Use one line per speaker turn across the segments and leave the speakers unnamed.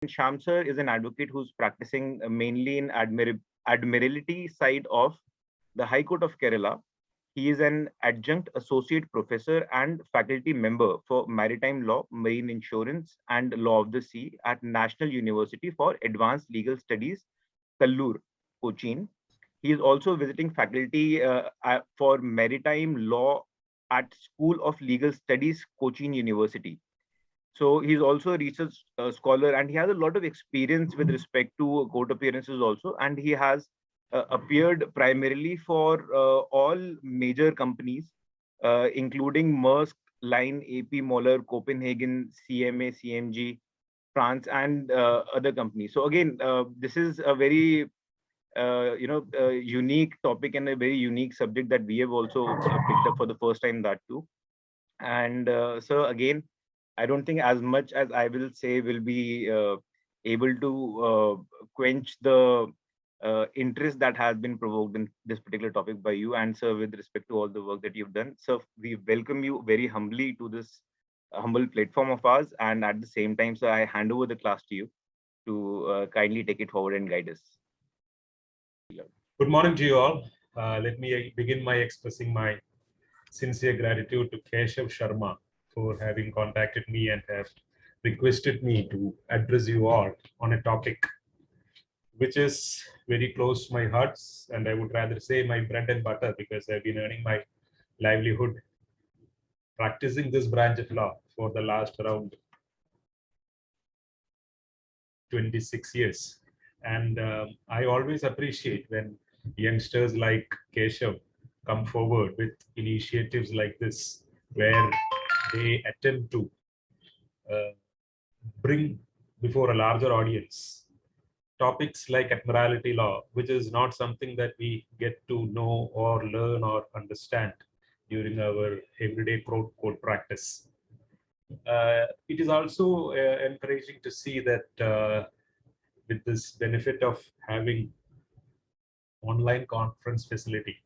Syam sir is an advocate who's practicing mainly in Admiralty side of the High Court of Kerala. He is an adjunct associate professor and faculty member for Maritime Law, Marine Insurance, and Law of the Sea at National University for Advanced Legal Studies, Kallur, Cochin. He is also visiting faculty for Maritime Law at School of Legal Studies, Cochin University. So he's also a research scholar, and he has a lot of experience with respect to court appearances also. And he has appeared primarily for all major companies, including Maersk, Line, AP Moller, Copenhagen, CMA, CMG, France, and other companies. So again, this is a very unique topic and a very unique subject that we have also picked up for the first time, that too. And so again, I don't think as much as I will say will be able to quench the interest that has been provoked in this particular topic by you. And sir, with respect to all the work that you've done, sir, we welcome you very humbly to this humble platform of ours. And at the same time, sir, I hand over the class to you to kindly take it forward and guide us.
Good morning to you all. Let me begin by expressing my sincere gratitude to Keshav Sharma for having contacted me and have requested me to address you all on a topic which is very close to my heart, and I would rather say my bread and butter, because I've been earning my livelihood practicing this branch of law for the last around 26 years. And I always appreciate when youngsters like Keshav come forward with initiatives like this, where they attempt to bring before a larger audience topics like Admiralty Law, which is not something that we get to know or learn or understand during our everyday court practice. It is also encouraging to see that with this benefit of having online conference facility,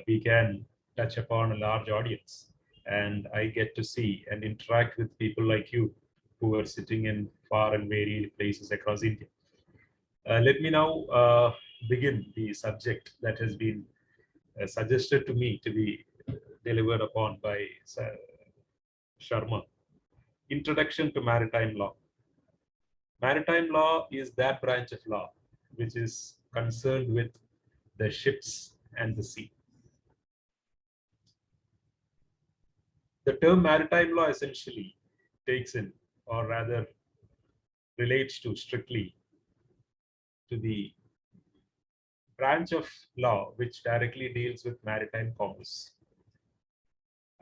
we can touch upon a large audience, and I get to see and interact with people like you who are sitting in far and varied places across India. Let me now begin the subject that has been suggested to me to be delivered upon by Sharma. Introduction to Maritime Law. Maritime law is that branch of law which is concerned with the ships and the sea. The term maritime law essentially takes in, or rather relates to strictly to the branch of law which directly deals with maritime commerce.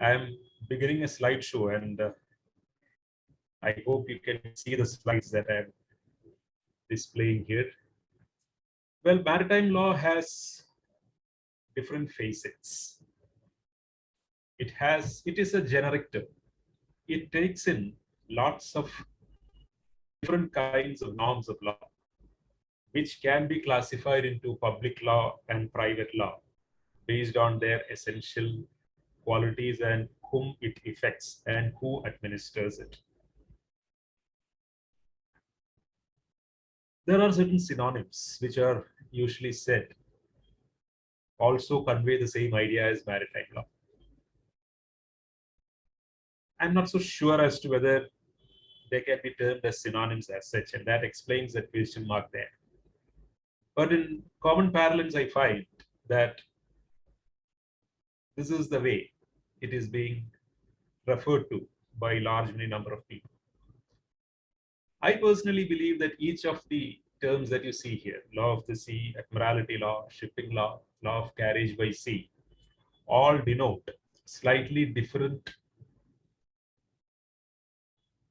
I am beginning a slideshow, and I hope you can see the slides that I am displaying here. Well, maritime law has different facets. It is a generic term. It takes in lots of different kinds of norms of law, which can be classified into public law and private law based on their essential qualities and whom it affects and who administers it. There are certain synonyms which are usually said also convey the same idea as maritime law. I'm not so sure as to whether they can be termed as synonyms as such, and that explains that question mark there. But in common parlance, I find that this is the way it is being referred to by a large many number of people. I personally believe that each of the terms that you see here, law of the sea, admiralty law, shipping law, law of carriage by sea, all denote slightly different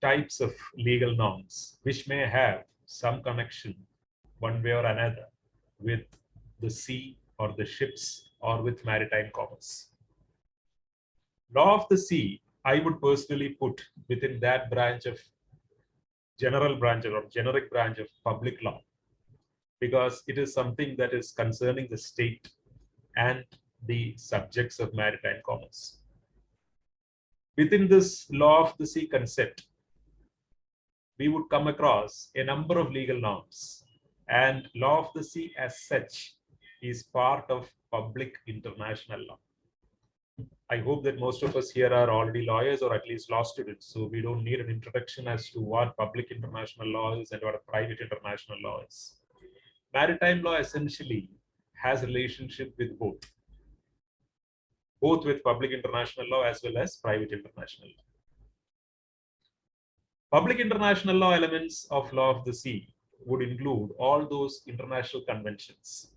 types of legal norms, which may have some connection one way or another with the sea or the ships or with maritime commerce. Law of the sea, I would personally put within that branch of general branch or generic branch of public law, because it is something that is concerning the state and the subjects of maritime commerce. Within this law of the sea concept, we would come across a number of legal norms. And law of the sea as such is part of public international law. I hope that most of us here are already lawyers or at least law students. So we don't need an introduction as to what public international law is and what a private international law is. Maritime law essentially has a relationship with both with public international law as well as private international law. Public international law elements of law of the sea would include all those international conventions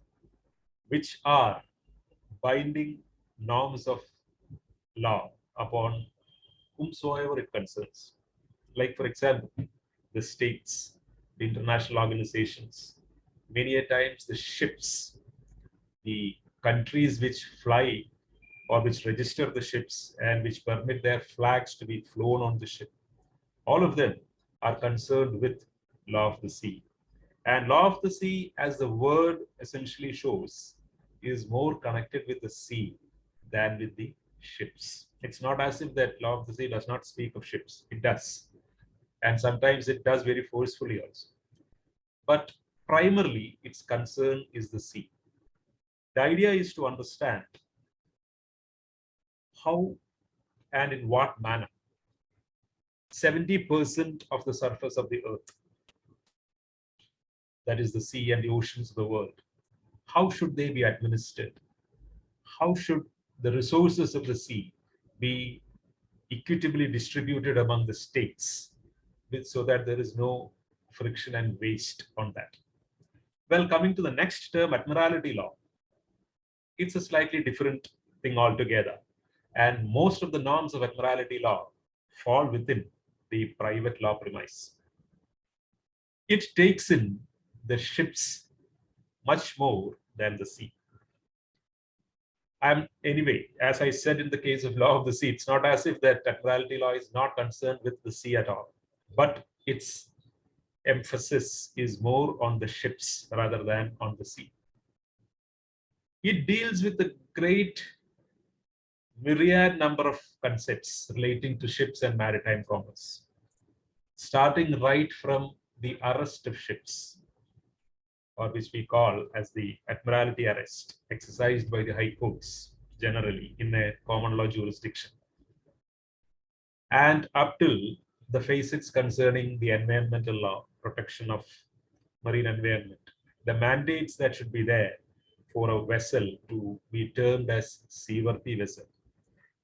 which are binding norms of law upon whomsoever it concerns. Like, for example, the states, the international organizations, many a times the ships, the countries which fly or which register the ships and which permit their flags to be flown on the ship. All of them are concerned with law of the sea. And law of the sea, as the word essentially shows, is more connected with the sea than with the ships. It's not as if that law of the sea does not speak of ships. It does. And sometimes it does very forcefully also. But primarily, its concern is the sea. The idea is to understand how and in what manner 70% of the surface of the earth, that is the sea and the oceans of the world, how should they be administered? How should the resources of the sea be equitably distributed among the states so that there is no friction and waste on that? Well, coming to the next term, Admiralty Law, it's a slightly different thing altogether. And most of the norms of Admiralty Law fall within the private law premise. It takes in the ships much more than the sea. Anyway, as I said in the case of law of the sea, it's not as if that Admiralty Law is not concerned with the sea at all, but its emphasis is more on the ships rather than on the sea. It deals with a great myriad number of concepts relating to ships and maritime commerce, starting right from the arrest of ships, or which we call as the Admiralty arrest, exercised by the high courts generally in a common law jurisdiction, and up till the facets concerning the environmental law, protection of marine environment, the mandates that should be there for a vessel to be termed as seaworthy vessel,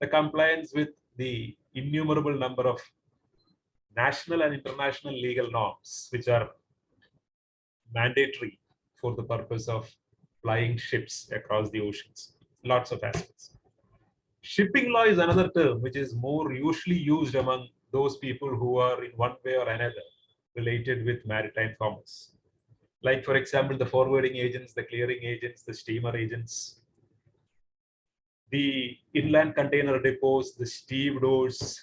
the compliance with the innumerable number of national and international legal norms which are mandatory for the purpose of flying ships across the oceans. Lots of aspects. Shipping law is another term which is more usually used among those people who are in one way or another related with maritime commerce. Like, for example, the forwarding agents, the clearing agents, the steamer agents, the inland container depots, the stevedores,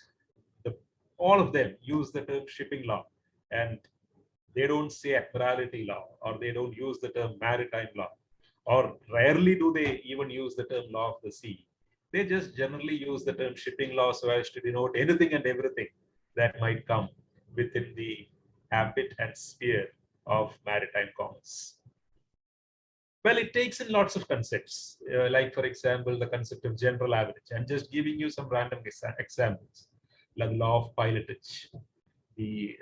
all of them use the term shipping law, and they don't say Admiralty law, or they don't use the term maritime law, or rarely do they even use the term law of the sea. They just generally use the term shipping law so as to denote anything and everything that might come within the ambit and sphere of maritime commerce. Well, it takes in lots of concepts, like, for example, the concept of general average. I'm just giving you some random examples, like law of pilotage, the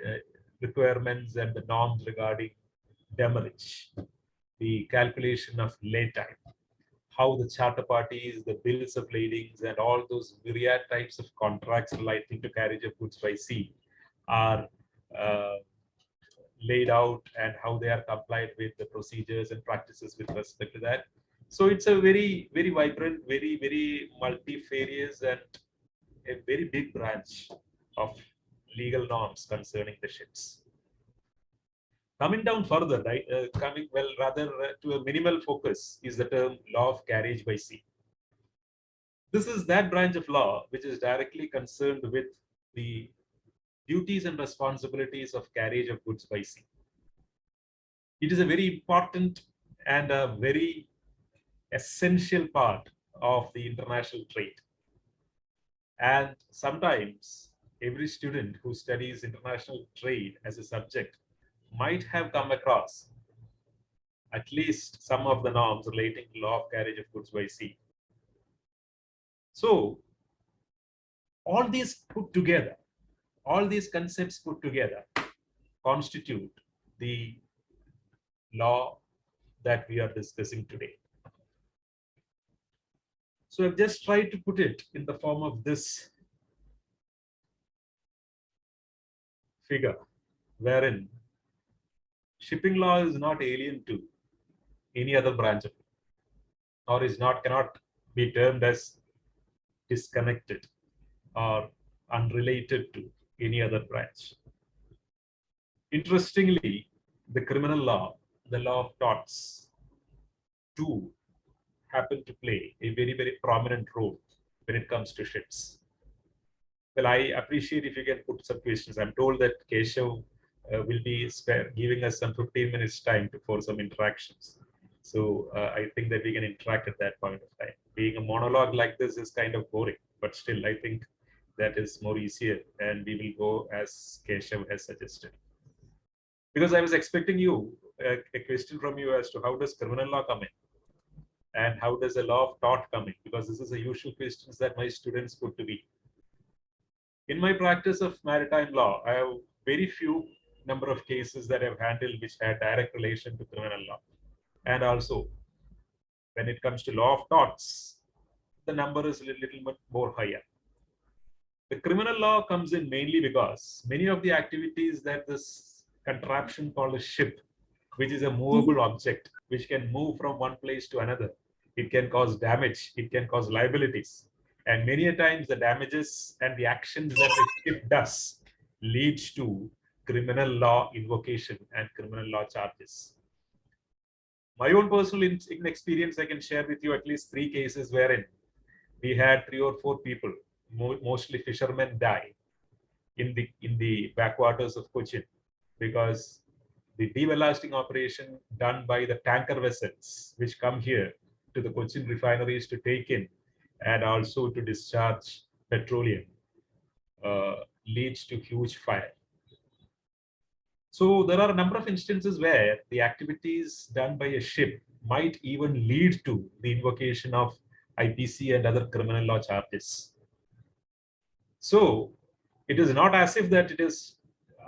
requirements and the norms regarding demurrage, the calculation of lay time, how the charter parties, the bills of ladings, and all those myriad types of contracts relating to carriage of goods by sea are laid out, and how they are complied with, the procedures and practices with respect to that. So it's a very, very vibrant, very, very multifarious and a very big branch of legal norms concerning the ships. Coming down further, right, to a minimal focus is the term law of carriage by sea. This is that branch of law which is directly concerned with the duties and responsibilities of carriage of goods by sea. It is a very important and a very essential part of the international trade. And sometimes every student who studies international trade as a subject might have come across at least some of the norms relating to law of carriage of goods by sea. So all these put together, all these concepts put together constitute the law that we are discussing today. So I've just tried to put it in the form of this figure, wherein shipping law is not alien to any other branch of it, or cannot be termed as disconnected or unrelated to any other branch. Interestingly, the criminal law, the law of torts, too happen to play a very, very prominent role when it comes to ships. Well, I appreciate if you can put some questions. I'm told that Keshav will be giving us some 15 minutes time for some interactions. So I think that we can interact at that point of time. Being a monologue like this is kind of boring, but still I think that is more easier, and we will go as Keshav has suggested. Because I was expecting a question from you as to how does criminal law come in? And how does a law of tort come in? Because this is the usual questions that my students put to me. In my practice of maritime law, I have very few number of cases that I've handled which had direct relation to criminal law. And also, when it comes to law of torts, the number is a little bit more higher. The criminal law comes in mainly because many of the activities that this contraption called a ship, which is a movable object, which can move from one place to another, it can cause damage, it can cause liabilities. And many a times the damages and the actions that the ship does leads to criminal law invocation and criminal law charges. My own personal experience, I can share with you at least 3 cases wherein we had 3 or 4 people, mostly fishermen, die in the backwaters of Cochin because the deballasting operation done by the tanker vessels which come here to the Cochin refineries to take in and also to discharge petroleum leads to huge fire. So there are a number of instances where the activities done by a ship might even lead to the invocation of IPC and other criminal law charges. So it is not as if that it is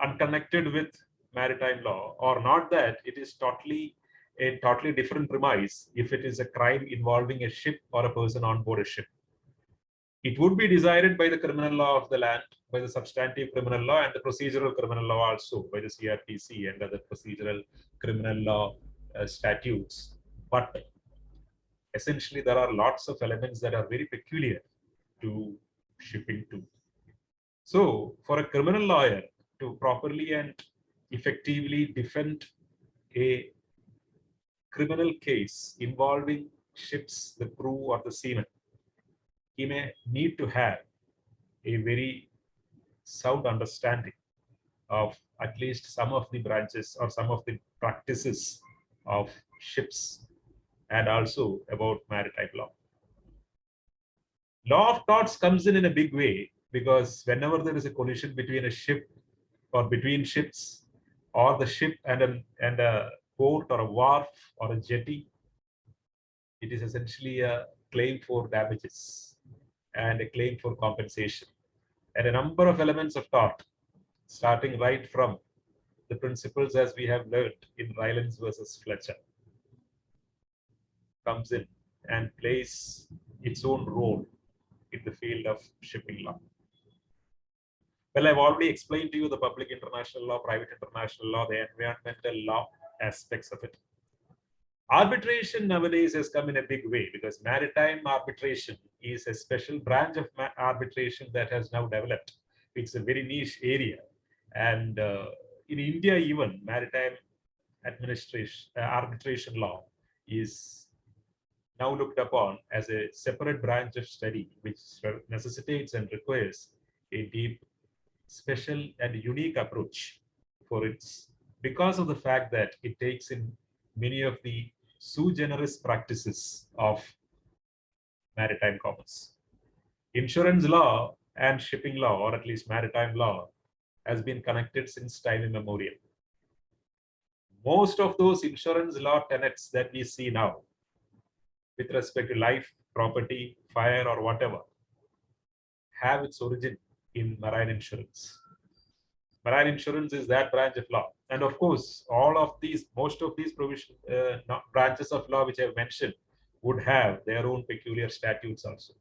unconnected with maritime law, or not that it is a totally different premise if it is a crime involving a ship or a person on board a ship. It would be decided by the criminal law of the land, by the substantive criminal law and the procedural criminal law also, by the CRPC and other procedural criminal law statutes. But essentially, there are lots of elements that are very peculiar to shipping too. So for a criminal lawyer to properly and effectively defend a criminal case involving ships, the crew or the seamen, he may need to have a very sound understanding of at least some of the branches or some of the practices of ships and also about maritime law. Law of torts comes in a big way because whenever there is a collision between a ship or between ships or the ship and a port or a wharf or a jetty, it is essentially a claim for damages and a claim for compensation. And a number of elements of tort, starting right from the principles as we have learned in Rylance versus Fletcher, comes in and plays its own role in the field of shipping law. Well, I've already explained to you the public international law, private international law, the environmental law aspects of it. Arbitration nowadays has come in a big way because maritime arbitration is a special branch of arbitration that has now developed. It's a very niche area. And in India, even maritime arbitration law is now looked upon as a separate branch of study, which necessitates and requires a deep, special and unique approach for its, because of the fact that it takes in many of the sui generis practices of maritime commerce. Insurance law and shipping law, or at least maritime law, has been connected since time immemorial. Most of those insurance law tenets that we see now, with respect to life, property, fire, or whatever, have its origin in marine insurance. Marine insurance is that branch of law. And of course, most of these branches of law which I have mentioned would have their own peculiar statutes also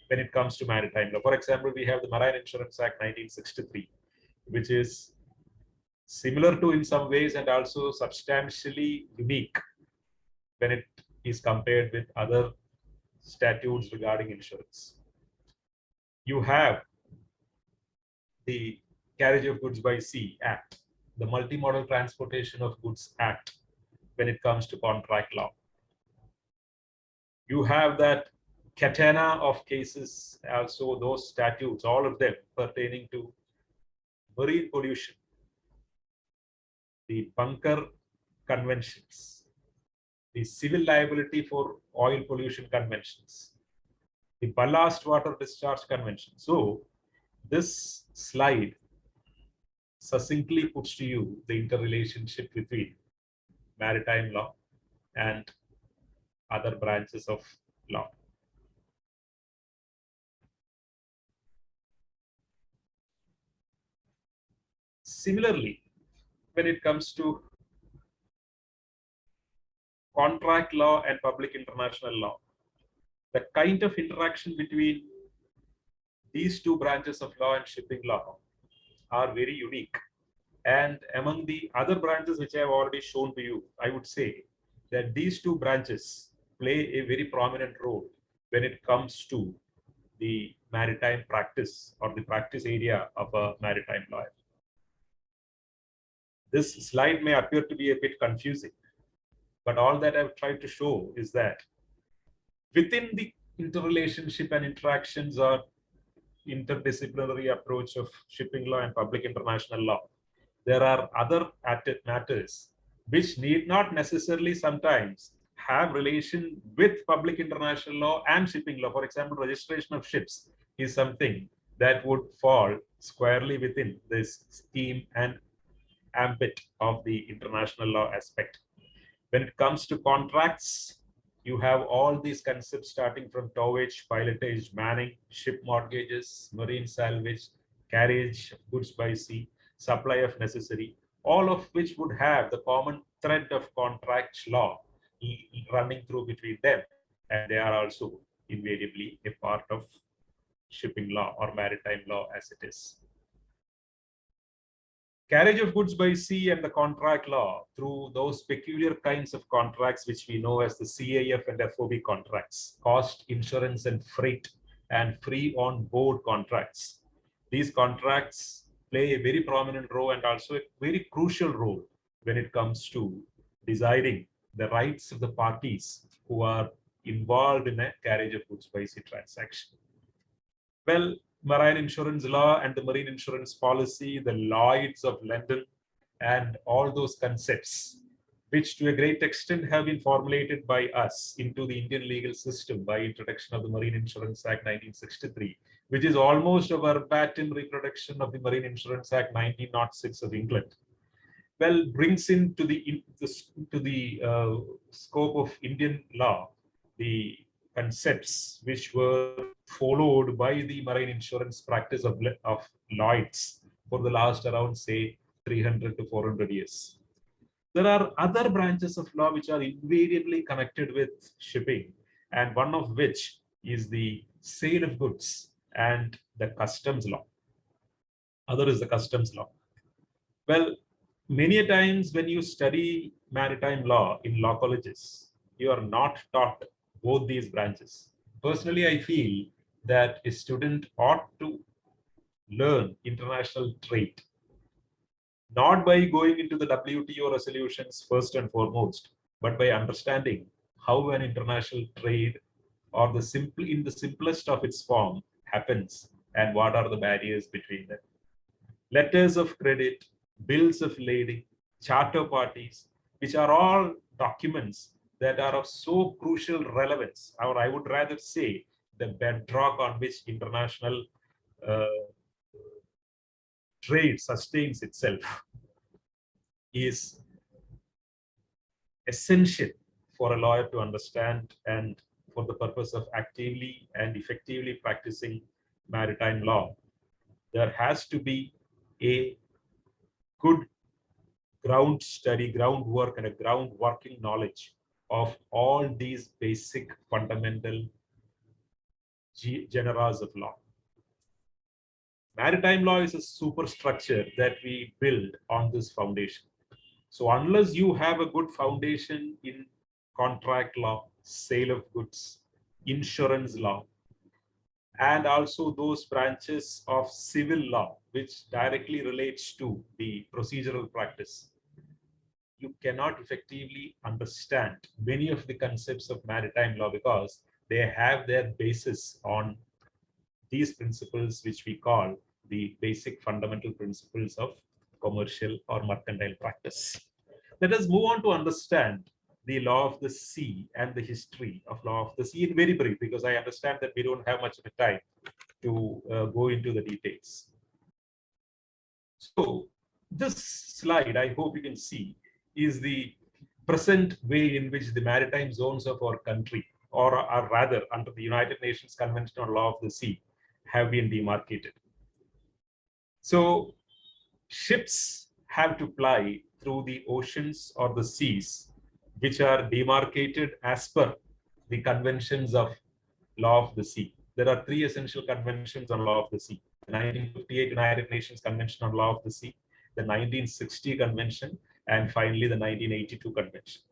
when it comes to maritime law. For example, we have the Marine Insurance Act 1963, which is similar to in some ways and also substantially unique when it is compared with other statutes regarding insurance. You have the Carriage of Goods by Sea Act, the Multimodal Transportation of Goods Act when it comes to contract law. You have that catena of cases, also those statutes, all of them pertaining to marine pollution, the bunker conventions, the civil liability for oil pollution conventions, the ballast water discharge convention. So this slide succinctly puts to you the interrelationship between maritime law and other branches of law. Similarly, when it comes to contract law and public international law, the kind of interaction between these two branches of law and shipping law are very unique. And among the other branches which I have already shown to you, I would say that these two branches play a very prominent role when it comes to the maritime practice or the practice area of a maritime lawyer. This slide may appear to be a bit confusing, but all that I've tried to show is that within the interrelationship and interactions or interdisciplinary approach of shipping law and public international law, there are other matters which need not necessarily sometimes have relation with public international law and shipping law. For example, registration of ships is something that would fall squarely within this scheme and ambit of the international law aspect. When it comes to contracts, you have all these concepts starting from towage, pilotage, manning, ship mortgages, marine salvage, carriage of goods by sea, supply of necessary, all of which would have the common thread of contract law running through between them. And they are also invariably a part of shipping law or maritime law as it is. Carriage of goods by sea and the contract law through those peculiar kinds of contracts which we know as the CAF and FOB contracts, cost, insurance and freight, and free on board contracts. These contracts play a very prominent role and also a very crucial role when it comes to deciding the rights of the parties who are involved in a carriage of goods by sea transaction. Well, marine insurance law and the marine insurance policy, the Lloyds of London, and all those concepts, which to a great extent have been formulated by us into the Indian legal system by introduction of the Marine Insurance Act 1963, which is almost a verbatim reproduction of the Marine Insurance Act 1906 of England. Well, brings into the scope of Indian law the concepts which were followed by the marine insurance practice of Lloyds for the last around, say, 300 to 400 years. There are other branches of law which are invariably connected with shipping, and one of which is the sale of goods and the customs law. Other is the customs law. Well, many a times when you study maritime law in law colleges, you are not taught both these branches. Personally, I feel that a student ought to learn international trade, not by going into the WTO resolutions first and foremost, but by understanding how an international trade or in the simplest of its form happens and what are the barriers between them. Letters of credit, bills of lading, charter parties, which are all documents that are of so crucial relevance, or I would rather say the bedrock on which international trade sustains itself is essential for a lawyer to understand, and for the purpose of actively and effectively practicing maritime law, there has to be a good ground study, groundwork, and a ground working knowledge of all these basic fundamental genera of law. Maritime law is a superstructure that we build on this foundation. So unless you have a good foundation in contract law, sale of goods, insurance law, and also those branches of civil law, which directly relates to the procedural practice, you cannot effectively understand many of the concepts of maritime law, because they have their basis on these principles, which we call the basic fundamental principles of commercial or mercantile practice. Let us move on to understand the law of the sea and the history of law of the sea in very brief, because I understand that we don't have much of a time to go into the details. So this slide, I hope you can see, is the present way in which the maritime zones of our country, or rather under the United Nations Convention on Law of the Sea, have been demarcated. So ships have to ply through the oceans or the seas, which are demarcated as per the conventions of law of the sea. There are three essential conventions on law of the sea: the 1958 United Nations Convention on Law of the Sea, the 1960 Convention, and finally the 1982 Convention.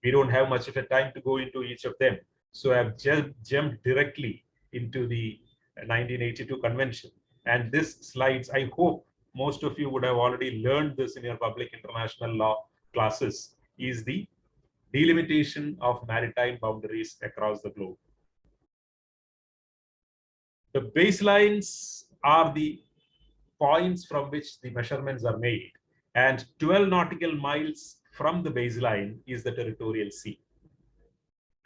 We don't have much of a time to go into each of them, so I've jumped directly into the 1982 Convention. And this slides, I hope most of you would have already learned this in your public international law classes, is the delimitation of maritime boundaries across the globe. The baselines are the points from which the measurements are made, and 12 nautical miles from the baseline is the territorial sea.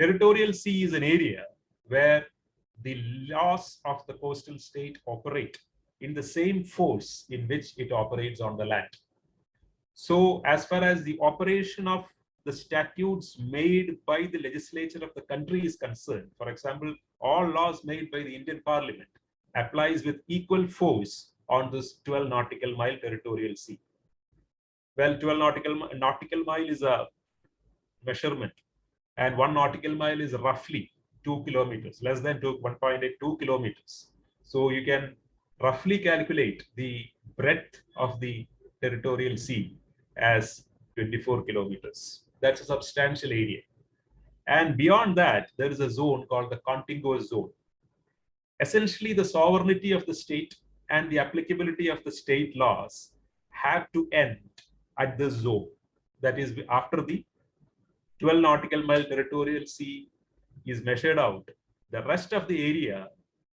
Territorial sea is an area where the laws of the coastal state operate in the same force in which it operates on the land. So as far as the operation of the statutes made by the legislature of the country is concerned, for example, all laws made by the Indian Parliament applies with equal force on this 12 nautical mile territorial sea. Well, 12 nautical mile is a measurement, and 1 nautical mile is roughly 2 kilometers, less than 1.82 kilometers. So you can roughly calculate the breadth of the territorial sea as 24 kilometers. That's a substantial area. And beyond that, there is a zone called the contiguous zone. Essentially, the sovereignty of the state and the applicability of the state laws have to end at this zone. That is, after the 12 nautical mile territorial sea is measured out, the rest of the area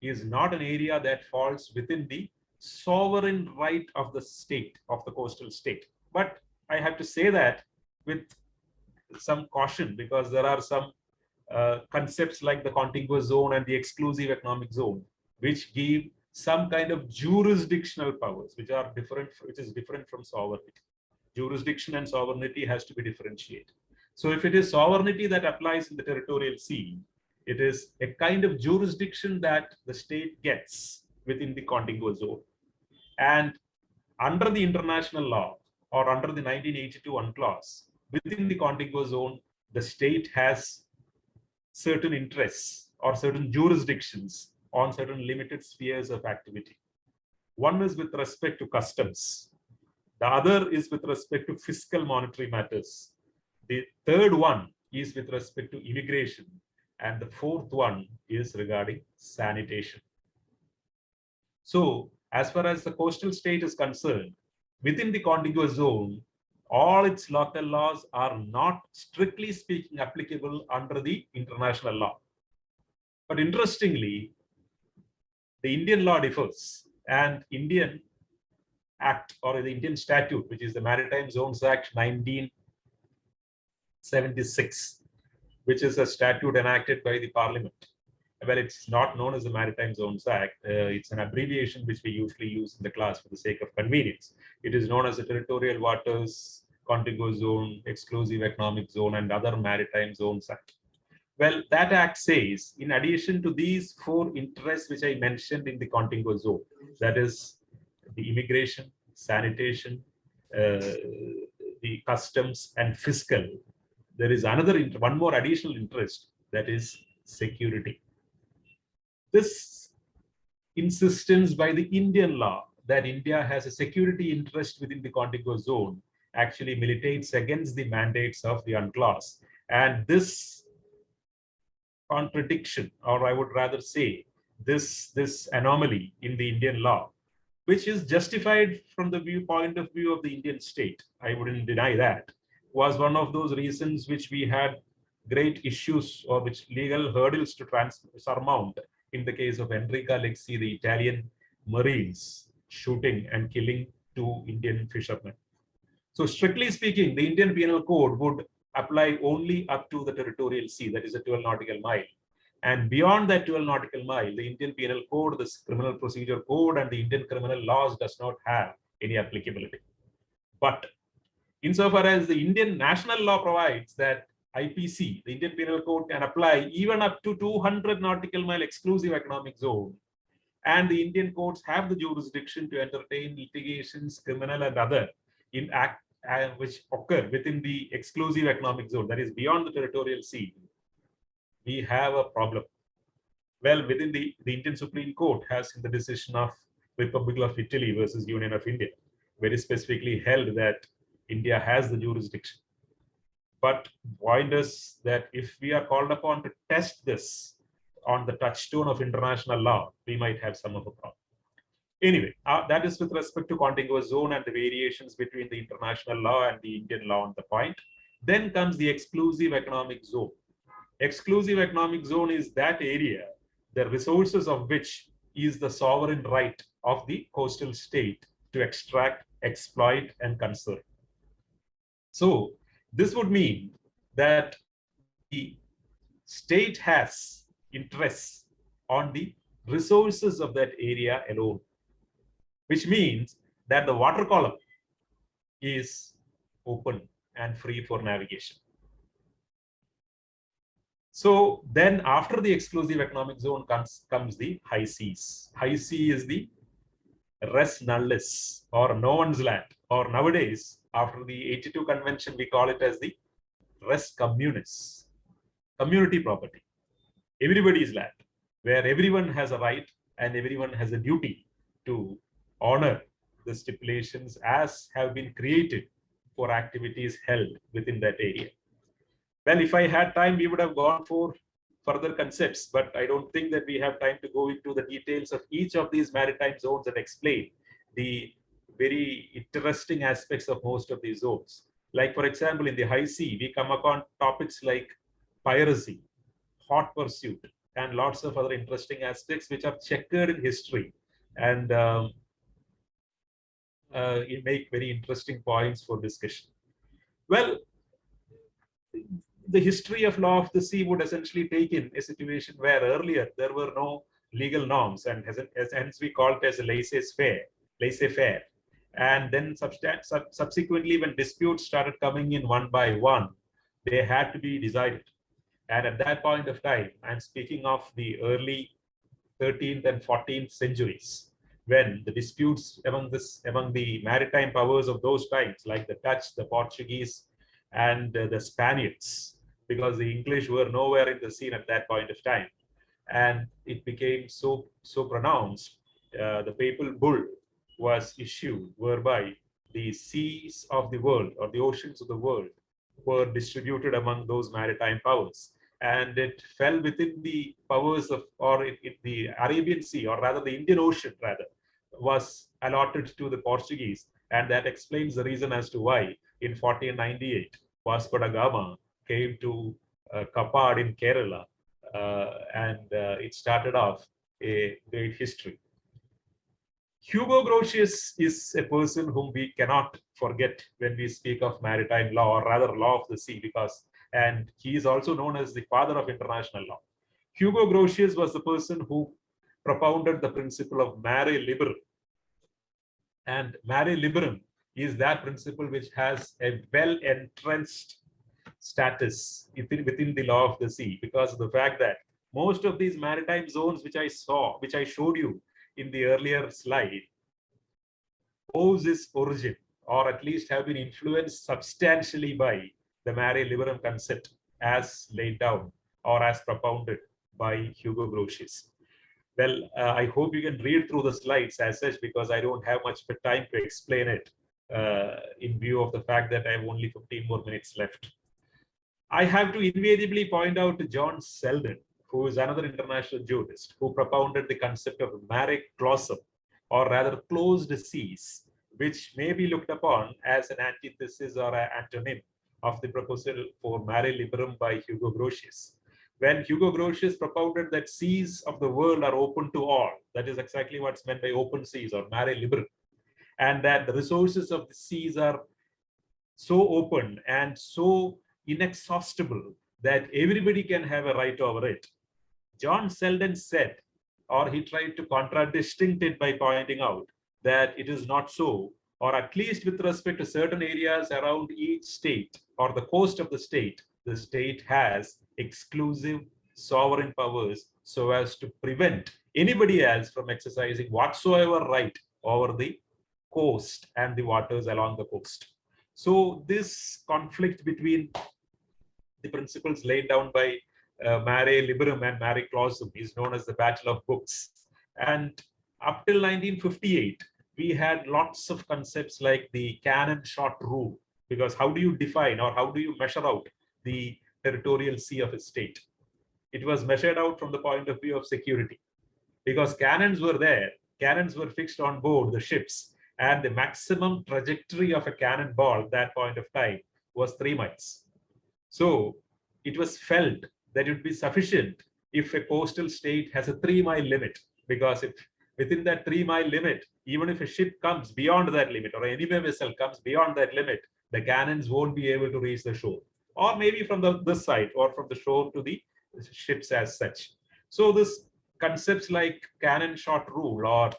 is not an area that falls within the sovereign right of the state, of the coastal state. But I have to say that with some caution, because there are some concepts like the contiguous zone and the exclusive economic zone, which give some kind of jurisdictional powers, which is different from sovereignty. Jurisdiction and sovereignty has to be differentiated. So if it is sovereignty that applies in the territorial sea, it is a kind of jurisdiction that the state gets within the contiguous zone. And under the international law, or under the 1982 UNCLOS, within the contiguous zone, the state has certain interests or certain jurisdictions on certain limited spheres of activity. One is with respect to customs. The other is with respect to fiscal monetary matters. The third one is with respect to immigration. And the fourth one is regarding sanitation. So as far as the coastal state is concerned, within the contiguous zone, all its local laws are not, strictly speaking, applicable under the international law. But interestingly, the Indian law differs, and Indian Act, or the Indian statute, which is the Maritime Zones Act 1976, which is a statute enacted by the Parliament, Well, it's not known as the Maritime Zones Act. It's an abbreviation which we usually use in the class for the sake of convenience. It is known as the Territorial Waters, Contiguous Zone, Exclusive Economic Zone, and other Maritime Zones Act. Well, that act says, in addition to these four interests which I mentioned in the contiguous zone, that is the immigration, sanitation, the customs, and fiscal, there is one more additional interest, that is security. This insistence by the Indian law that India has a security interest within the contiguous zone actually militates against the mandates of the UNCLOS. And this contradiction, or I would rather say this anomaly in the Indian law, which is justified from the point of view of the Indian state, I wouldn't deny that, was one of those reasons which we had great issues or which legal hurdles to surmount in the case of Enrica Lexi, the Italian Marines shooting and killing 2 Indian fishermen. So strictly speaking, the Indian Penal Code would apply only up to the territorial sea, that is a 12 nautical mile. And beyond that 12 nautical mile, the Indian Penal Code, the Criminal Procedure Code, and the Indian criminal laws does not have any applicability. But insofar as the Indian national law provides that IPC, the Indian Penal Code, can apply even up to 200 nautical mile exclusive economic zone, and the Indian courts have the jurisdiction to entertain litigations, criminal and other, in act which occur within the exclusive economic zone, that is beyond the territorial sea, we have a problem. Well, within the Indian Supreme Court has, in the decision of Republic of Italy versus Union of India, very specifically held that India has the jurisdiction. But point is that if we are called upon to test this on the touchstone of international law, we might have some of a problem. Anyway, that is with respect to contiguous zone and the variations between the international law and the Indian law on the point. Then comes the exclusive economic zone. Exclusive economic zone is that area, the resources of which is the sovereign right of the coastal state to extract, exploit, and conserve. So this would mean that the state has interests on the resources of that area alone, which means that the water column is open and free for navigation. So then after the exclusive economic zone comes the high seas. High sea is the res nullis, or no one's land, or nowadays after the 82 convention we call it as the res communis, community property, everybody's land, where everyone has a right and everyone has a duty to honor the stipulations as have been created for activities held within that area. Well, if I had time, we would have gone for further concepts, but I don't think that we have time to go into the details of each of these maritime zones and explain the very interesting aspects of most of these zones. Like, for example, in the high sea, we come upon topics like piracy, hot pursuit, and lots of other interesting aspects which are checkered in history and make very interesting points for discussion. Well, the history of law of the sea would essentially take in a situation where earlier there were no legal norms, and hence we call it as a laissez-faire. And then subsequently, when disputes started coming in one by one, they had to be decided. And at that point of time, I'm speaking of the early 13th and 14th centuries, when the disputes among the maritime powers of those times, like the Dutch, the Portuguese, and the Spaniards, because the English were nowhere in the scene at that point of time, and it became so pronounced. The papal bull was issued, whereby the seas of the world, or the oceans of the world, were distributed among those maritime powers, and it fell within the powers of, or the Arabian Sea, or rather the Indian Ocean, rather, was allotted to the Portuguese, and that explains the reason as to why in 1498 Vasco da Gama came to Kapad in Kerala, and it started off a great history. Hugo Grotius is a person whom we cannot forget when we speak of maritime law, or rather law of the sea, and he is also known as the father of international law. Hugo Grotius was the person who propounded the principle of mare liberum. And mare liberum is that principle which has a well-entrenched status within the law of the sea, because of the fact that most of these maritime zones which I showed you in the earlier slide, owes its origin, or at least have been influenced substantially by the mare liberum concept as laid down or as propounded by Hugo Grotius. Well, I hope you can read through the slides as such, because I don't have much of time to explain it in view of the fact that I have only 15 more minutes left. I have to invariably point out to John Selden, who is another international jurist, who propounded the concept of mare clausum, or rather closed seas, which may be looked upon as an antithesis or an antonym of the proposal for mare liberum by Hugo Grotius. When Hugo Grotius propounded that seas of the world are open to all, that is exactly what's meant by open seas or mare liberum, and that the resources of the seas are so open and so inexhaustible that everybody can have a right over it. John Selden said, or he tried to contradistinct it by pointing out that it is not so, or at least with respect to certain areas around each state or the coast of the state has exclusive sovereign powers so as to prevent anybody else from exercising whatsoever right over the coast and the waters along the coast. So this conflict between the principles laid down by mare liberum and mare clausum is known as the Battle of Books. And up till 1958, we had lots of concepts like the cannon shot rule, because how do you define or how do you measure out the territorial sea of a state? It was measured out from the point of view of security, because cannons were there, cannons were fixed on board the ships, and the maximum trajectory of a cannonball at that point of time was 3 miles. So it was felt that it would be sufficient if a coastal state has a 3-mile limit, because if within that 3-mile limit, even if a ship comes beyond that limit or an enemy vessel comes beyond that limit, the cannons won't be able to reach the shore, or maybe from this side or from the shore to the ships as such. So this concepts like cannon shot rule, or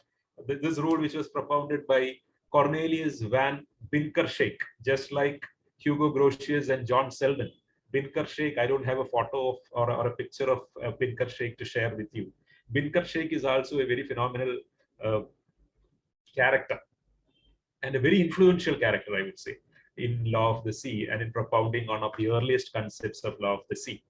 this rule which was propounded by Cornelius van Binkersheek, just like Hugo Grotius and John Selden. Binkersheek, I don't have a photo of or a picture of Binkersheek to share with you. Binkersheek is also a very phenomenal character and a very influential character, I would say, in law of the sea and in propounding one of the earliest concepts of law of the sea.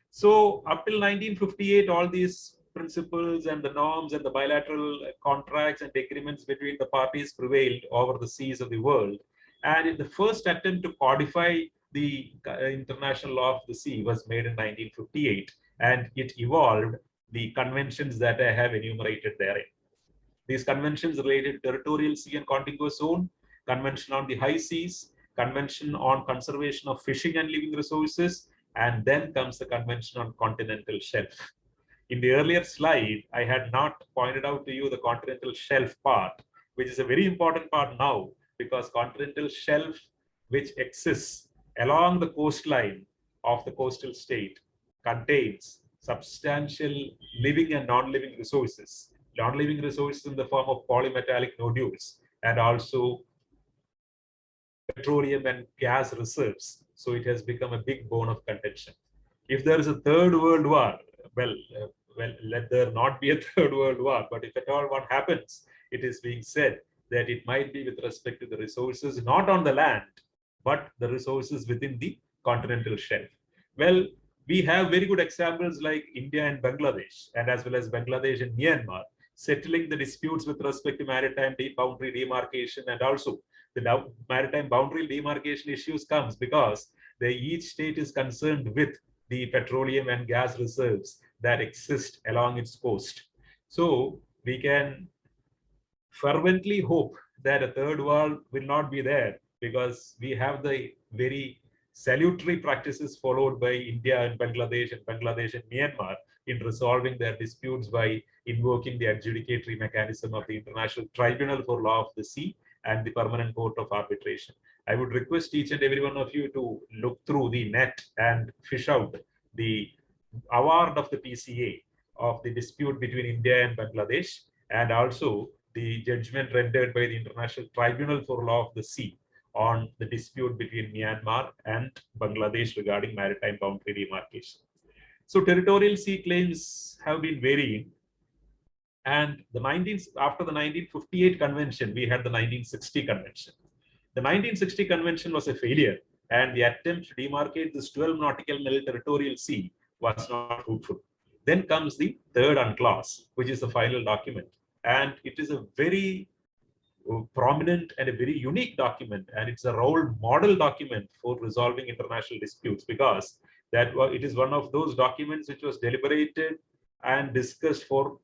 So up till 1958, all these principles and the norms and the bilateral contracts and agreements between the parties prevailed over the seas of the world. And in the first attempt to codify the international law of the sea was made in 1958, and it evolved the conventions that I have enumerated therein. These conventions related to territorial sea and contiguous zone, convention on the high seas, convention on conservation of fishing and living resources, and then comes the convention on continental shelf. In the earlier slide, I had not pointed out to you the continental shelf part, which is a very important part now, because continental shelf, which exists along the coastline of the coastal state, contains substantial living and non-living resources. Non-living resources in the form of polymetallic nodules and also petroleum and gas reserves. So it has become a big bone of contention. If there is a third world war, well, let there not be a third world war, but if at all one happens, it is being said that it might be with respect to the resources not on the land, but the resources within the continental shelf. Well, we have very good examples like India and Bangladesh, and as well as Bangladesh and Myanmar, settling the disputes with respect to maritime boundary demarcation, and also the maritime boundary demarcation issues comes because each state is concerned with the petroleum and gas reserves that exist along its coast. So we can fervently hope that a third world will not be there, because we have the very salutary practices followed by India and Bangladesh and Myanmar in resolving their disputes by invoking the adjudicatory mechanism of the International Tribunal for Law of the Sea and the Permanent Court of Arbitration. I would request each and every one of you to look through the net and fish out the award of the PCA of the dispute between India and Bangladesh, and also the judgment rendered by the International Tribunal for Law of the Sea on the dispute between Myanmar and Bangladesh regarding maritime boundary demarcation. So territorial sea claims have been varying. And after the 1958 convention, we had the 1960 convention. The 1960 convention was a failure, and the attempt to demarcate this 12 nautical mile territorial sea was not fruitful. Then comes the third UNCLOS, which is the final document. And it is a very prominent and a very unique document, and it's a role model document for resolving international disputes, because it is one of those documents which was deliberated and discussed for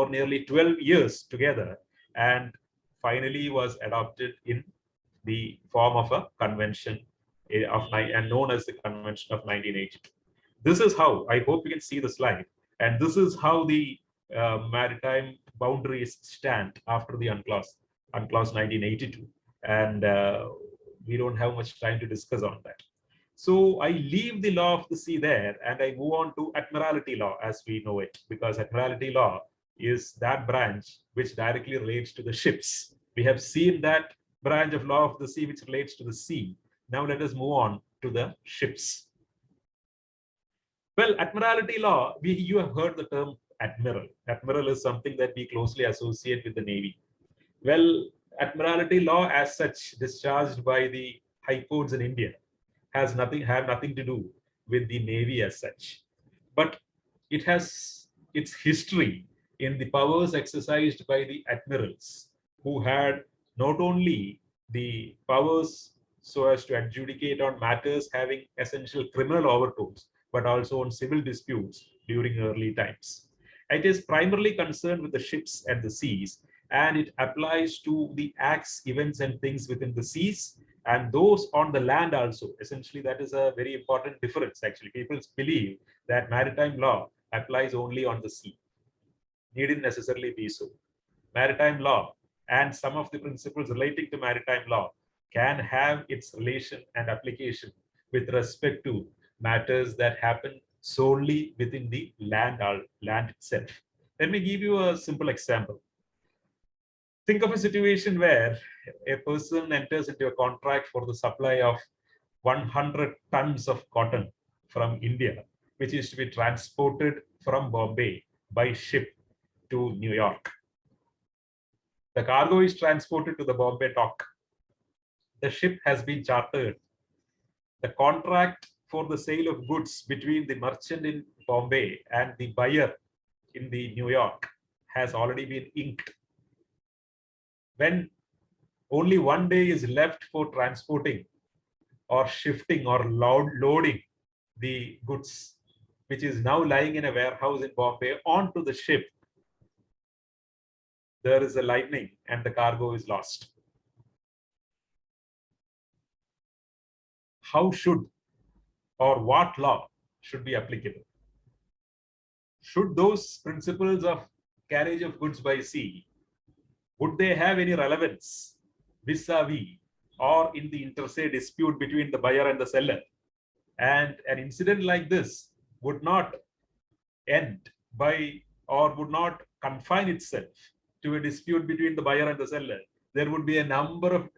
nearly 12 years together, and finally was adopted in the form of a convention and known as the Convention of 1982. This is how, I hope you can see the slide, and this is how the maritime boundaries stand after the UNCLOS 1982, and we don't have much time to discuss on that. So I leave the law of the sea there, and I move on to Admiralty Law as we know it, because Admiralty Law is that branch which directly relates to the ships. We have seen that branch of law of the sea which relates to the sea. Now let us move on to the ships. Well, Admiralty Law, you have heard the term admiral. Admiral is something that we closely associate with the Navy. Well, Admiralty Law as such, discharged by the high courts in India, have nothing to do with the Navy as such. But it has its history in the powers exercised by the admirals, who had not only the powers so as to adjudicate on matters having essential criminal overtones, but also on civil disputes during early times. It is primarily concerned with the ships and the seas, and it applies to the acts, events, and things within the seas, and those on the land also. Essentially, that is a very important difference. Actually, people believe that maritime law applies only on the sea. Needn't necessarily be so. Maritime law and some of the principles relating to maritime law can have its relation and application with respect to matters that happen solely within the land itself. Let me give you a simple example. Think of a situation where a person enters into a contract for the supply of 100 tons of cotton from India, which is to be transported from Bombay by ship to New York. The cargo is transported to the Bombay dock. The ship has been chartered. The contract for the sale of goods between the merchant in Bombay and the buyer in the New York has already been inked. When only one day is left for transporting or shifting or loading the goods, which is now lying in a warehouse in Bombay, onto the ship, there is a lightning and the cargo is lost. How should or what law should be applicable? Should those principles of carriage of goods by sea, would they have any relevance vis-a-vis or in the inter-se dispute between the buyer and the seller? And an incident like this would not end by or would not confine itself to a dispute between the buyer and the seller. There would be a number of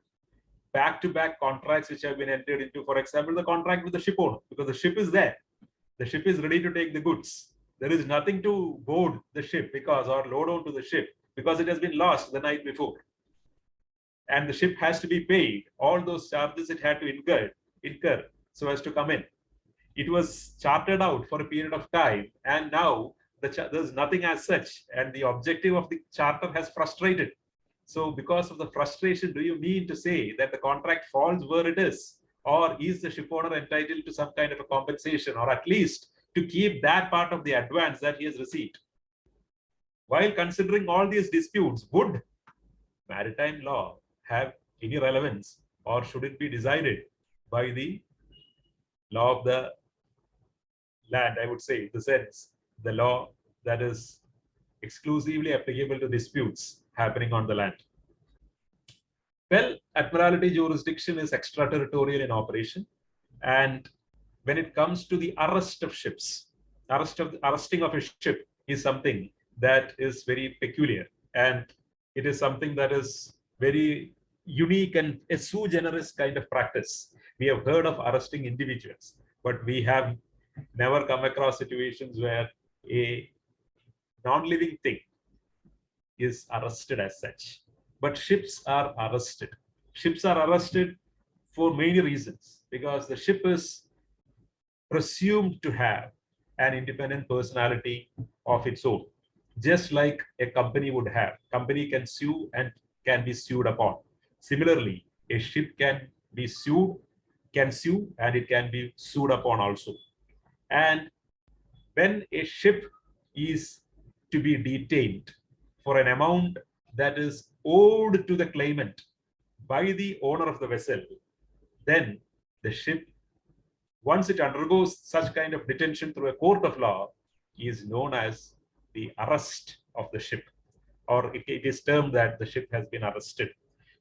back-to-back contracts which have been entered into. For example, the contract with the ship owner, because the ship is there. The ship is ready to take the goods. There is nothing to board the ship or load onto the ship because it has been lost the night before. And the ship has to be paid all those charges it had to incur so as to come in. It was chartered out for a period of time, and now there's nothing as such, and the objective of the charter has frustrated. So because of the frustration, do you mean to say that the contract falls where it is? Or is the ship owner entitled to some kind of a compensation, or at least to keep that part of the advance that he has received? While considering all these disputes, would maritime law have any relevance, or should it be decided by the law of the land? I would say, in the sense, the law that is exclusively applicable to disputes happening on the land. Well, Admiralty jurisdiction is extraterritorial in operation, and when it comes to the arrest of ships, arresting of a ship is something that is very peculiar, and it is something that is very unique and a sui generis kind of practice. We have heard of arresting individuals, but we have never come across situations where a non-living thing is arrested as such. But ships are arrested. Ships are arrested for many reasons, because the ship is presumed to have an independent personality of its own, just like a company would have. Company can sue and can be sued upon. Similarly, a ship can sue and it can be sued upon also. And when a ship is to be detained for an amount that is owed to the claimant by the owner of the vessel, then the ship, once it undergoes such kind of detention through a court of law, is known as the arrest of the ship, or it is termed that the ship has been arrested.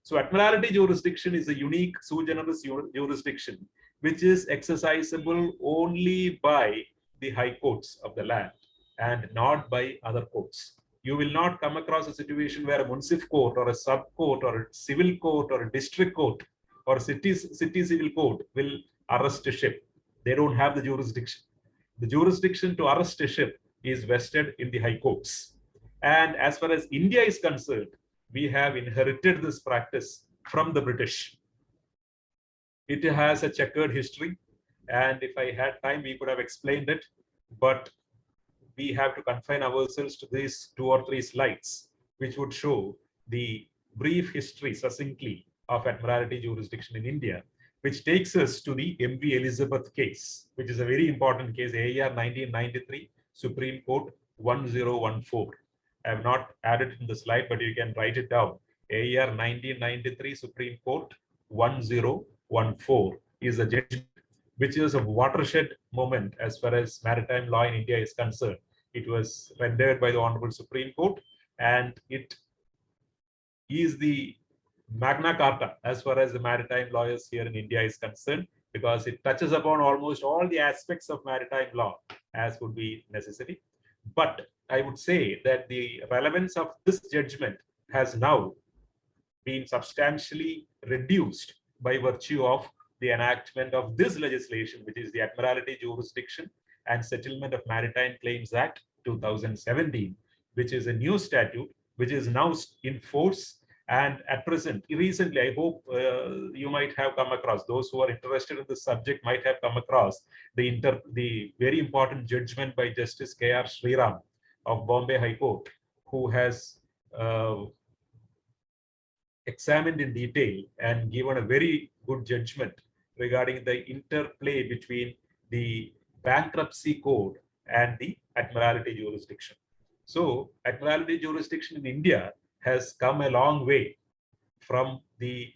So Admiralty jurisdiction is a unique sui generis jurisdiction, which is exercisable only by the high courts of the land and not by other courts. You will not come across a situation where a municipal court or a sub court or a civil court or a district court or city civil court will arrest a ship. They don't have the jurisdiction. The jurisdiction to arrest a ship is vested in the high courts. And as far as India is concerned, we have inherited this practice from the British. It has a checkered history, and if I had time, we could have explained it, but we have to confine ourselves to these 2 or 3 slides, which would show the brief history succinctly of Admiralty jurisdiction in India, which takes us to the MV Elizabeth case, which is a very important case, AER 1993, Supreme Court 1014. I have not added it in the slide, but you can write it down. AER 1993, Supreme Court 1014 is a judgment which is a watershed moment as far as maritime law in India is concerned. It was rendered by the Honorable Supreme Court, and it is the Magna Carta as far as the maritime lawyers here in India is concerned, because it touches upon almost all the aspects of maritime law as would be necessary. But I would say that the relevance of this judgment has now been substantially reduced by virtue of the enactment of this legislation, which is the Admiralty Jurisdiction and Settlement of Maritime Claims Act 2017, which is a new statute which is now in force. And at present, recently, I hope you might have come across, those who are interested in this subject might have come across the very important judgment by Justice K.R. Shriram of Bombay High Court, who has examined in detail and given a very good judgment regarding the interplay between the bankruptcy code and the Admiralty jurisdiction. So Admiralty jurisdiction in India has come a long way from the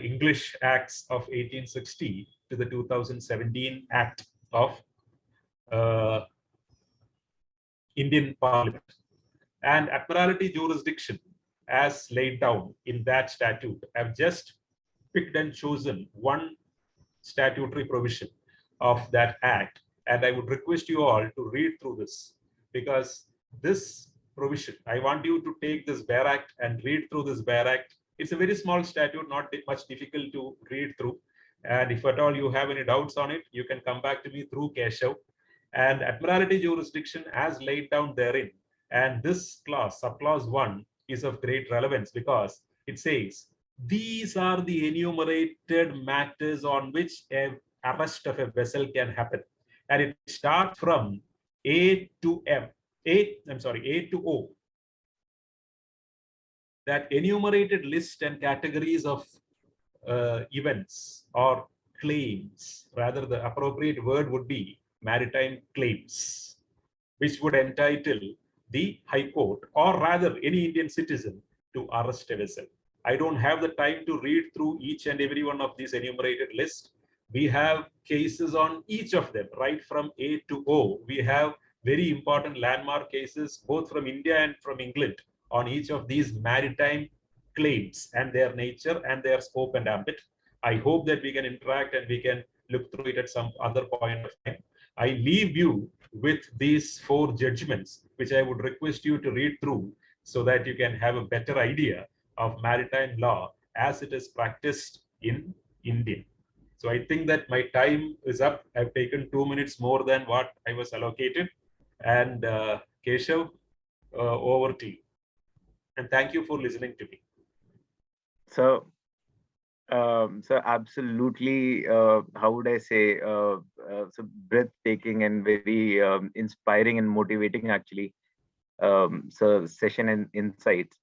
English Acts of 1860 to the 2017 Act of Indian Parliament. And Admiralty jurisdiction, as laid down in that statute, have just picked and chosen one statutory provision of that act. And I would request you all to read through this, because this provision, I want you to take this bare act and read through this bare act. It's a very small statute, not much difficult to read through. And if at all you have any doubts on it, you can come back to me through Keshav. And Admiralty jurisdiction as laid down therein. And this clause, subclause 1, is of great relevance, because it says, these are the enumerated matters on which an arrest of a vessel can happen. And it starts from A to O. That enumerated list and categories of events or claims, rather the appropriate word would be maritime claims, which would entitle the High Court, or rather any Indian citizen, to arrest a vessel. I don't have the time to read through each and every one of these enumerated lists. We have cases on each of them, right from A to O. We have very important landmark cases, both from India and from England, on each of these maritime claims and their nature and their scope and ambit. I hope that we can interact and we can look through it at some other point of time. I leave you with these 4 judgments, which I would request you to read through so that you can have a better idea of maritime law as it is practiced in India. So I think that my time is up. I've taken 2 minutes more than what I was allocated. And Keshav, over to you. And thank you for listening to me.
So, so absolutely, how would I say, so breathtaking and very inspiring and motivating actually. So session and insights.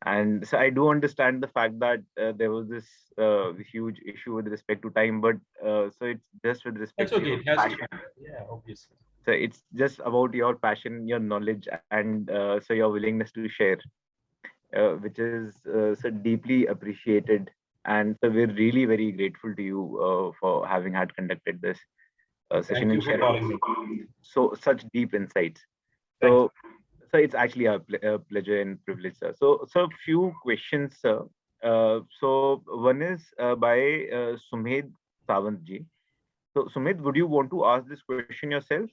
And so I do understand the fact that there was this huge issue with respect to time, but so it's just with respect
That's
to
okay.
your
It has
passion.
to, yeah, obviously.
So it's just about your passion, your knowledge, and so your willingness to share, which is so deeply appreciated. And so we're really very grateful to you for having had conducted this session
Thank you
and
for calling me.
so such deep insights.
Thank you.
So it's actually a pleasure and privilege, sir. So few questions, sir. So one is by Sumedh Sawant ji. So Sumedh, would you want to ask this question yourself?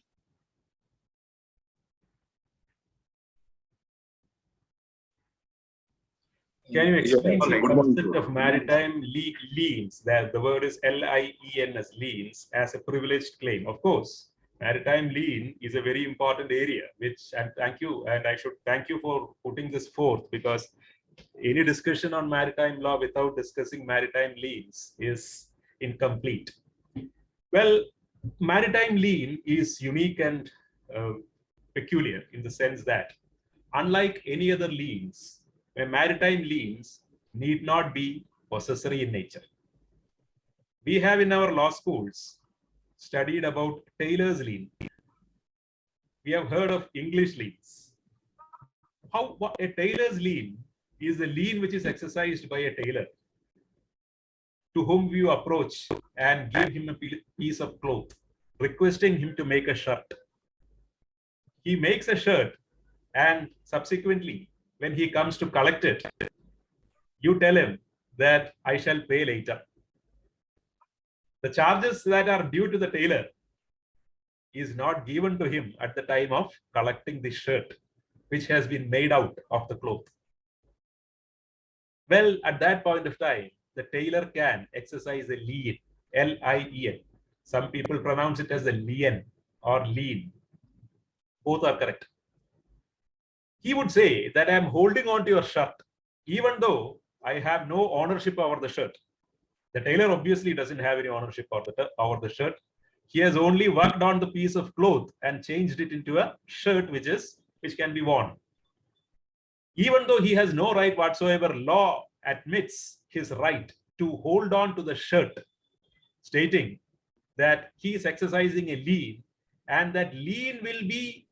Can you explain the
Good morning,
concept
sir.
of maritime liens? That the word is LIENS, liens, as a privileged claim. Of course, maritime lien is a very important area, and thank you, and I should thank you for putting this forth, because any discussion on maritime law without discussing maritime liens is incomplete. Well, maritime lien is unique and peculiar in the sense that, unlike any other liens, maritime liens need not be possessory in nature. We have in our law schools studied about tailor's lien. We have heard of English liens. A tailor's lien is a lien which is exercised by a tailor to whom you approach and give him a piece of cloth, requesting him to make a shirt. He makes a shirt, and subsequently, when he comes to collect it, you tell him that I shall pay later. The charges that are due to the tailor is not given to him at the time of collecting the shirt, which has been made out of the cloth. Well, at that point of time, the tailor can exercise a lien, L-I-E-N. Some people pronounce it as a lien or lien. Both are correct. He would say that I am holding on to your shirt, even though I have no ownership over the shirt. The tailor obviously doesn't have any ownership over the shirt. He has only worked on the piece of cloth and changed it into a shirt which can be worn. Even though he has no right whatsoever, law admits his right to hold on to the shirt, stating that he is exercising a lien, and that lien will be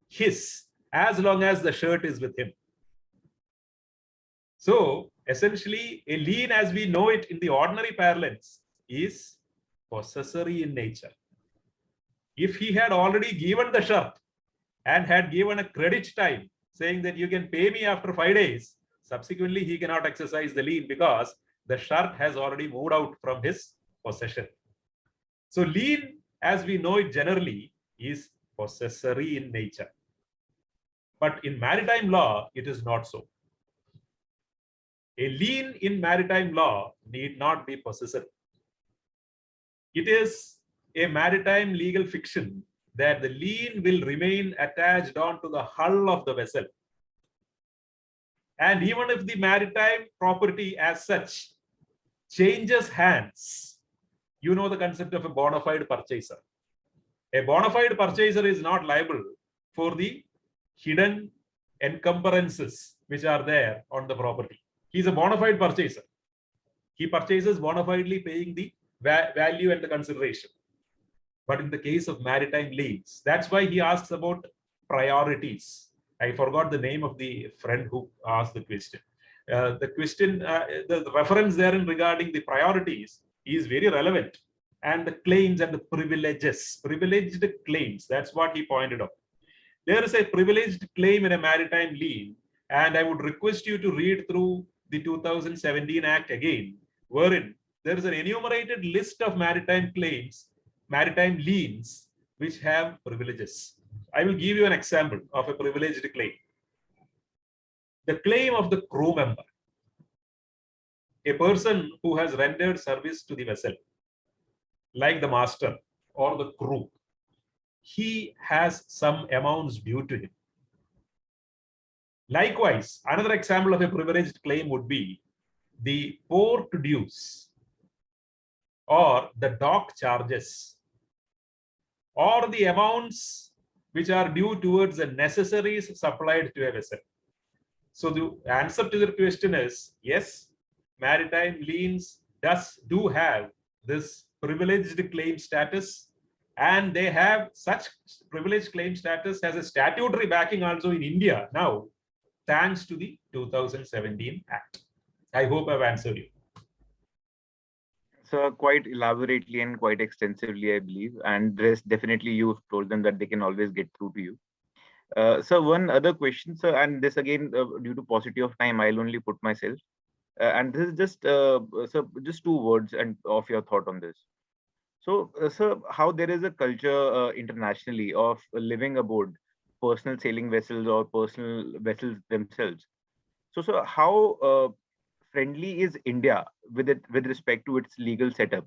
his as long as the shirt is with him. So essentially, a lien as we know it in the ordinary parlance is possessory in nature. If he had already given the shirt and had given a credit time, saying that you can pay me after 5 days, subsequently he cannot exercise the lien because the shirt has already moved out from his possession. So lien, as we know it generally, is possessory in nature. But in maritime law, it is not so. A lien in maritime law need not be possessory. It is a maritime legal fiction that the lien will remain attached onto the hull of the vessel. And even if the maritime property as such changes hands, you know the concept of a bona fide purchaser. A bona fide purchaser is not liable for the hidden encumbrances which are there on the property. He is a bona fide purchaser. He purchases bona fidely, paying the value and the consideration. But in the case of maritime liens, that's why he asks about priorities. I forgot the name of the friend who asked the question. The reference therein regarding the priorities is very relevant. And the claims and the privileged claims, that's what he pointed out. There is a privileged claim in a maritime lien, and I would request you to read through the 2017 Act again, wherein there is an enumerated list of maritime claims, maritime liens, which have privileges. I will give you an example of a privileged claim. The claim of the crew member, a person who has rendered service to the vessel, like the master or the crew, he has some amounts due to him. Likewise, another example of a privileged claim would be the port dues or the dock charges or the amounts which are due towards the necessaries supplied to a vessel. So the answer to the question is yes, maritime liens do have this privileged claim status, and they have such privileged claim status as a statutory backing also in India now, thanks to the 2017 Act. I hope I've answered you.
So quite elaborately and quite extensively, I believe. And there's definitely you've told them that they can always get through to you. So one other question, sir, and this again, due to paucity of time, I'll only put myself. And this is just, so just two words and of your thought on this. So, sir, how there is a culture internationally of living aboard personal sailing vessels or personal vessels themselves. So, sir, how friendly is India with respect to its legal setup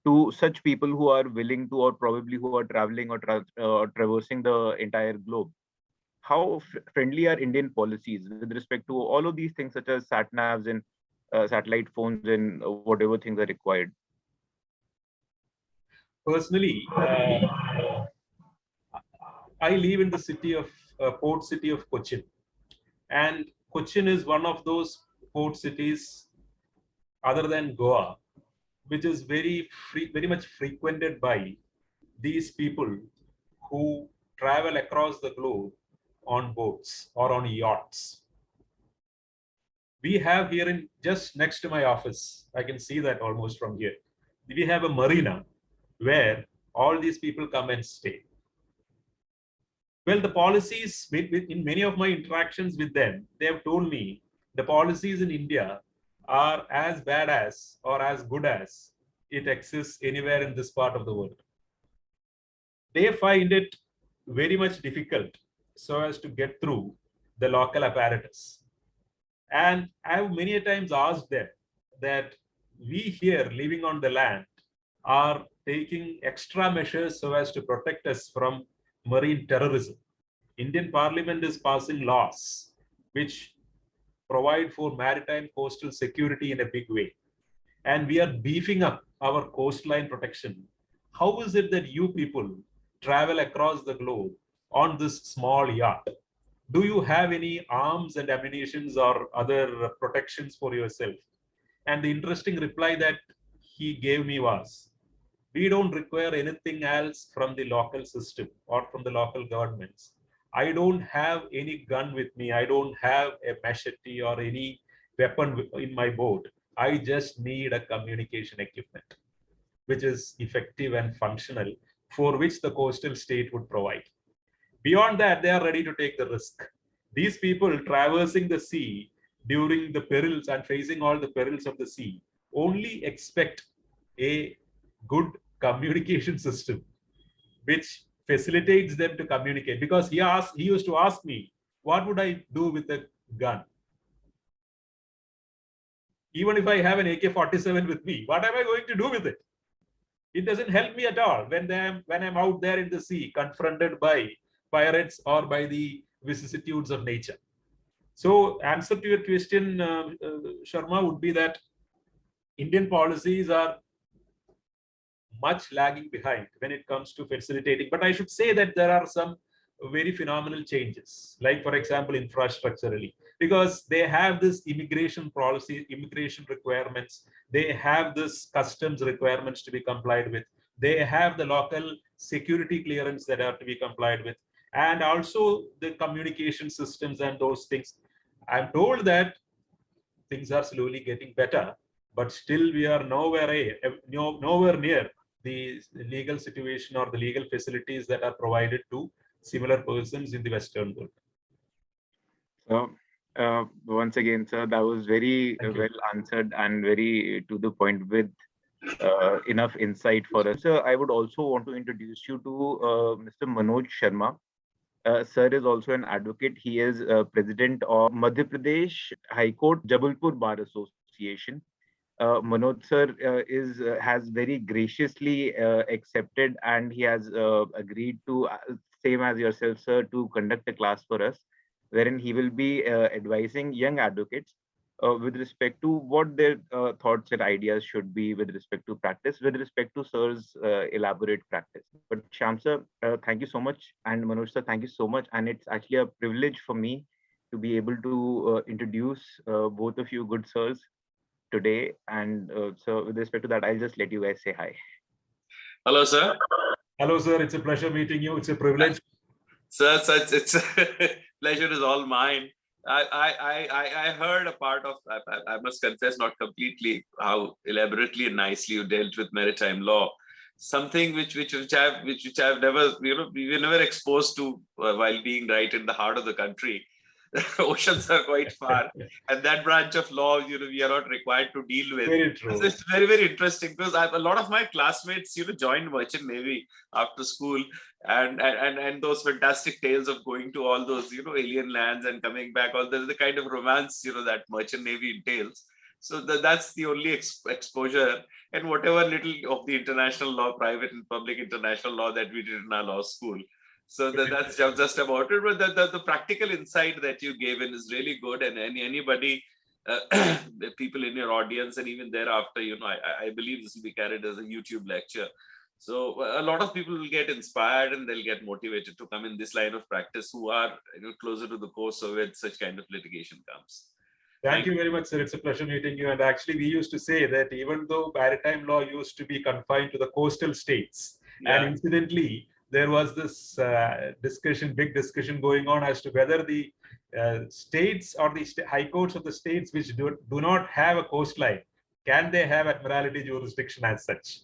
to such people who are willing to, or probably who are traveling or traversing the entire globe? How friendly are Indian policies with respect to all of these things, such as sat navs and satellite phones and whatever things are required?
Personally, I live in the city of port city of Cochin, and Cochin is one of those port cities other than Goa, which is very much frequented by these people who travel across the globe on boats or on yachts. We have here in just next to my office, I can see that almost from here, we have a marina where all these people come and stay. Well, the policies in many of my interactions with them, they have told me the policies in India are as bad as or as good as it exists anywhere in this part of the world. They find it very much difficult so as to get through the local apparatus. And I've many times asked them that we here living on the land are taking extra measures so as to protect us from marine terrorism. Indian Parliament is passing laws which provide for maritime coastal security in a big way. And we are beefing up our coastline protection. How is it that you people travel across the globe on this small yacht? Do you have any arms and ammunitions or other protections for yourself? And the interesting reply that he gave me was, we don't require anything else from the local system or from the local governments. I don't have any gun with me. I don't have a machete or any weapon in my boat. I just need a communication equipment, which is effective and functional, for which the coastal state would provide. Beyond that, they are ready to take the risk. These people traversing the sea during the perils and facing all the perils of the sea only expect a good communication system which facilitates them to communicate. Because he used to ask me, what would I do with a gun? Even if I have an AK-47 with me, what am I going to do with it? It doesn't help me at all when I'm out there in the sea, confronted by pirates or by the vicissitudes of nature. So, answer to your question, Sharma, would be that Indian policies are much lagging behind when it comes to facilitating. But I should say that there are some very phenomenal changes, like, for example, infrastructurally, because they have this immigration policy, immigration requirements, they have this customs requirements to be complied with, they have the local security clearance that are to be complied with, and also the communication systems and those things. I'm told that things are slowly getting better, but still we are nowhere near the legal situation or the legal facilities that are provided to similar persons in the Western world.
So, once again, sir, that was very
Thank you.
well answered and very to the point with enough insight for us. Sir, I would also want to introduce you to Mr. Manoj Sharma. Sir is also an advocate. He is president of Madhya Pradesh High Court Jabalpur Bar Association. Manoj sir has very graciously accepted, and he has agreed to, same as yourself, sir, to conduct a class for us, wherein he will be advising young advocates with respect to what their thoughts and ideas should be with respect to practice, with respect to sir's elaborate practice. But Shyam sir, thank you so much, and Manoj sir, thank you so much, and it's actually a privilege for me to be able to introduce both of you good sirs today. And so with respect to that, I'll just let you guys say hi.
Hello, sir.
Hello, sir. It's a pleasure meeting you. It's a privilege.
Sir, it's pleasure is all mine. I heard a part of, I must confess, not completely, how elaborately and nicely you dealt with maritime law. Something which I've never, we were never exposed to while being right in the heart of the country. Oceans are quite far, and that branch of law, we are not required to deal with.
Very true.
It's very, very interesting because a lot of my classmates, joined Merchant Navy after school, and those fantastic tales of going to all those, alien lands and coming back. All the kind of romance, that Merchant Navy entails. So that's the only exposure, and whatever little of the international law, private and public international law that we did in our law school. So that's just about it. But the practical insight that you gave in is really good. And anybody, the people in your audience, and even thereafter, I believe this will be carried as a YouTube lecture. So a lot of people will get inspired and they'll get motivated to come in this line of practice who are closer to the coast of where such kind of litigation comes.
Thank you very much, sir. It's a pleasure meeting you. And actually, we used to say that even though maritime law used to be confined to the coastal states, and incidentally, there was this big discussion going on as to whether the states or the high courts of the states which do not have a coastline, can they have admiralty jurisdiction as such?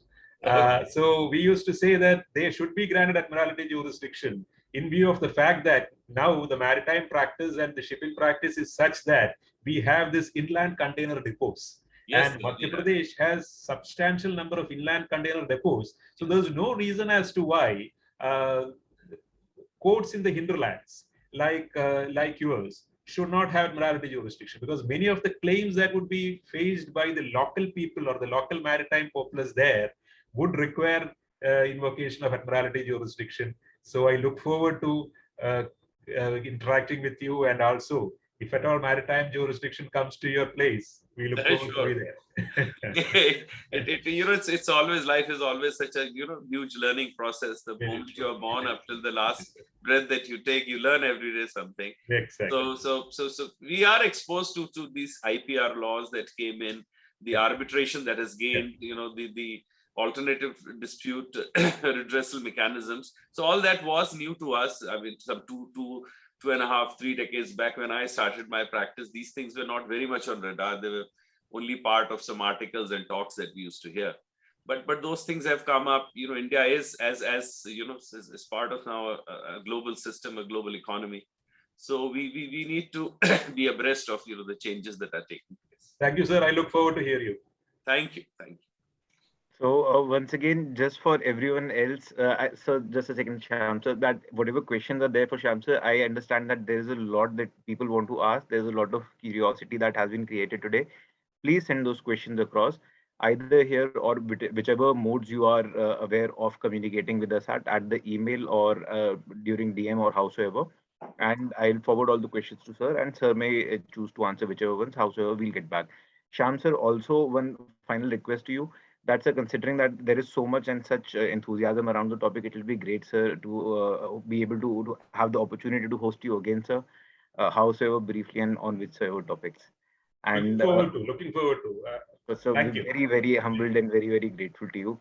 So we used to say that they should be granted admiralty jurisdiction in view of the fact that now the maritime practice and the shipping practice is such that we have this inland container depots. Yes, and Madhya Pradesh has substantial number of inland container depots. So there's no reason as to why courts in the hinterlands like yours should not have admiralty jurisdiction, because many of the claims that would be faced by the local people or the local maritime populace there would require invocation of admiralty jurisdiction. So I look forward to interacting with you, and also if at all maritime jurisdiction comes to your place, we look forward to be there.
It's always, life is always such a huge learning process. The moment you are born up till the last breath that you take, you learn every day something.
Exactly.
So we are exposed to these IPR laws that came in, the arbitration that has gained, the alternative dispute redressal mechanisms. So all that was new to us. I mean, some 2.5-3 decades back when I started my practice, these things were not very much on radar. They were only part of some articles and talks that we used to hear. But those things have come up. India is as part of now a global system, a global economy. So we need to be abreast of the changes that are taking place.
Thank you, sir. I look forward to hear you.
Thank you.
So once again, just for everyone else, so just a second, Shyam sir, that whatever questions are there for Shyam sir, I understand that there is a lot that people want to ask. There's a lot of curiosity that has been created today. Please send those questions across, either here or whichever modes you are aware of communicating with us at the email or during DM or howsoever. And I'll forward all the questions to sir, and sir may choose to answer whichever ones, howsoever we'll get back. Shyam sir, also one final request to you. That's considering that there is so much and such enthusiasm around the topic, it will be great, sir, to be able to have the opportunity to host you again, sir, howsoever briefly and on whichever topics. And
looking forward to.
so we're very, very humbled and very, very grateful to you.